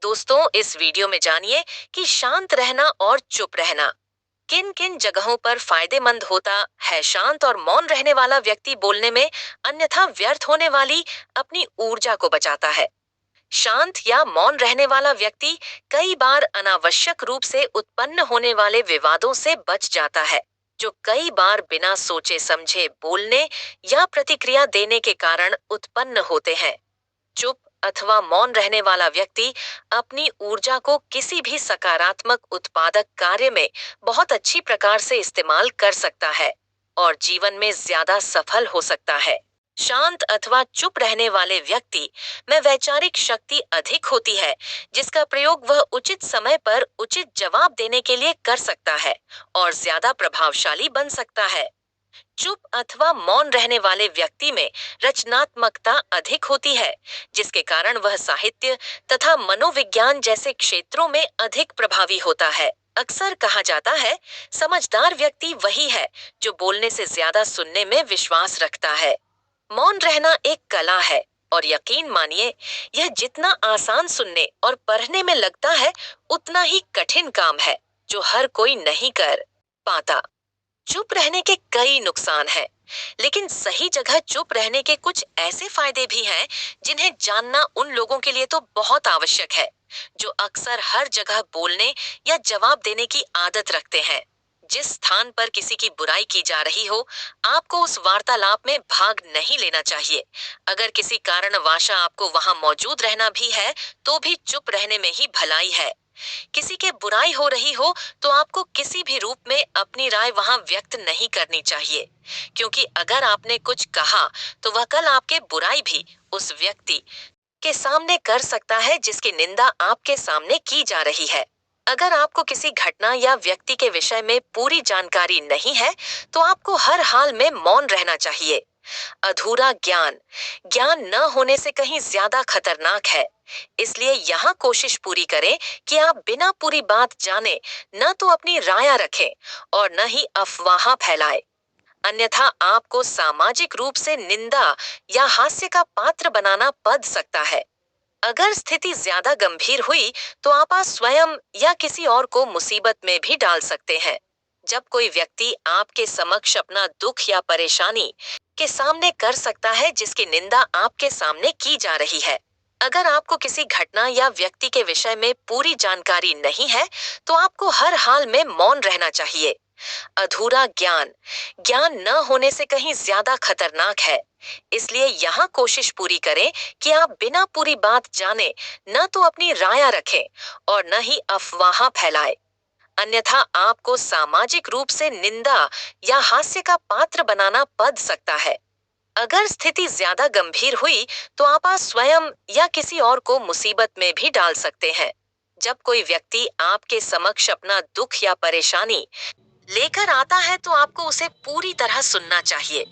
दोस्तों, इस वीडियो में जानिए कि शांत रहना और चुप रहना किन किन जगहों पर फायदेमंद होता है। शांत और मौन रहने वाला व्यक्ति बोलने में अन्यथा व्यर्थ होने वाली अपनी ऊर्जा को बचाता है। शांत या मौन रहने वाला व्यक्ति कई बार अनावश्यक रूप से उत्पन्न होने वाले विवादों से बच जाता है, जो कई बार बिना सोचे समझे बोलने या प्रतिक्रिया देने के कारण उत्पन्न होते हैं। चुप अथवा मौन रहने वाला व्यक्ति अपनी ऊर्जा को किसी भी सकारात्मक उत्पादक कार्य में बहुत अच्छी प्रकार से इस्तेमाल कर सकता है और जीवन में ज्यादा सफल हो सकता है। शांत अथवा चुप रहने वाले व्यक्ति में वैचारिक शक्ति अधिक होती है, जिसका प्रयोग वह उचित समय पर उचित जवाब देने के लिए कर सकता है और ज्यादा प्रभावशाली बन सकता है। चुप अथवा मौन रहने वाले व्यक्ति में रचनात्मकता अधिक होती है, जिसके कारण वह साहित्य तथा मनोविज्ञान जैसे क्षेत्रों में अधिक प्रभावी होता है। अक्सर कहा जाता है, समझदार व्यक्ति वही है जो बोलने से ज्यादा सुनने में विश्वास रखता है। मौन रहना एक कला है और यकीन मानिए, यह जितना आसान सुनने और पढ़ने में लगता है, उतना ही कठिन काम है जो हर कोई नहीं कर पाता। चुप रहने के कई नुकसान हैं, लेकिन सही जगह चुप रहने के कुछ ऐसे फायदे भी हैं जिन्हें जानना उन लोगों के लिए तो बहुत आवश्यक है जो अक्सर हर जगह बोलने या जवाब देने की आदत रखते हैं। जिस स्थान पर किसी की बुराई की जा रही हो, आपको उस वार्तालाप में भाग नहीं लेना चाहिए। अगर किसी कारणवश आपको वहां मौजूद रहना भी है, तो भी चुप रहने में ही भलाई है। किसी के बुराई हो रही हो तो आपको किसी भी रूप में अपनी राय वहां व्यक्त नहीं करनी चाहिए, क्योंकि अगर आपने कुछ कहा तो वह कल आपके बुराई भी उस व्यक्ति के सामने कर सकता है जिसकी निंदा आपके सामने की जा रही है। अगर आपको किसी घटना या व्यक्ति के विषय में पूरी जानकारी नहीं है, तो आपको हर हाल में मौन रहना चाहिए। अधूरा ज्ञान ज्ञान न होने से कहीं ज्यादा खतरनाक है। इसलिए यहाँ कोशिश पूरी करें कि आप बिना पूरी बात जाने न तो अपनी राय रखें और न ही अफवाह फैलाएं। अन्यथा आपको सामाजिक रूप से निंदा या हास्य का पात्र बनाना पड़ सकता है। अगर स्थिति ज्यादा गंभीर हुई तो आप स्वयं या किसी और को मुसीबत में भी डाल सकते हैं। जब कोई व्यक्ति आपके समक्ष अपना दुख या परेशानी के सामने कर सकता है जिसकी निंदा आपके सामने की जा रही है। अगर आपको किसी घटना या व्यक्ति के विषय में पूरी जानकारी नहीं है, तो आपको हर हाल में मौन रहना चाहिए। अधूरा ज्ञान ज्ञान न होने से कहीं ज्यादा खतरनाक है। इसलिए यहाँ कोशिश पूरी करें कि आप बिना पूरी बात जाने न तो अपनी राय रखें और न ही अफवाह फैलाएं। अन्यथा आपको सामाजिक रूप से निंदा या हास्य का पात्र बनाना पड़ सकता है। अगर स्थिति ज्यादा गंभीर हुई तो आप स्वयं या किसी और को मुसीबत में भी डाल सकते हैं। जब कोई व्यक्ति आपके समक्ष अपना दुख या परेशानी लेकर आता है, तो आपको उसे पूरी तरह सुनना चाहिए।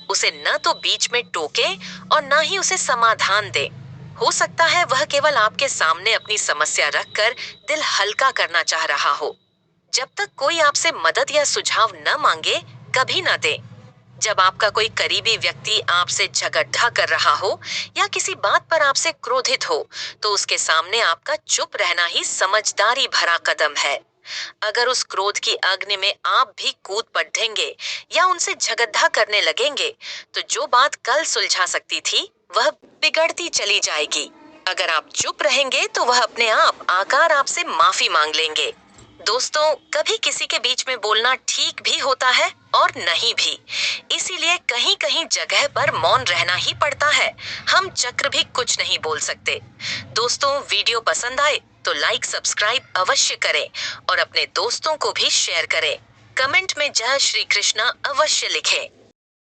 उसे न तो बीच में टोके और न ही उसे समाधान दे। हो सकता है वह केवल आपके सामने अपनी समस्या रखकर दिल हल्का करना चाह रहा हो। जब तक कोई आपसे मदद या सुझाव न मांगे, कभी न दे। जब आपका कोई करीबी व्यक्ति आपसे झगड़ा कर रहा हो या किसी बात पर आपसे क्रोधित हो, तो उसके सामने आपका चुप रहना ही समझदारी भरा कदम है। अगर उस क्रोध की अग्नि में आप भी कूद पड़ेंगे या उनसे झगड़ा करने लगेंगे, तो जो बात कल सुलझा सकती थी, वह बिगड़ती चली जाएगी। अगर आप चुप रहेंगे तो वह अपने आप आकर आपसे माफी मांग लेंगे। दोस्तों, कभी किसी के बीच में बोलना ठीक भी होता है और नहीं भी। इसीलिए कहीं कहीं जगह पर मौन रहना ही पड़ता है। हम चक्र भी कुछ नहीं बोल सकते। दोस्तों, वीडियो पसंद आए तो लाइक सब्सक्राइब अवश्य करें और अपने दोस्तों को भी शेयर करें। कमेंट में जय श्री कृष्णा अवश्य लिखें।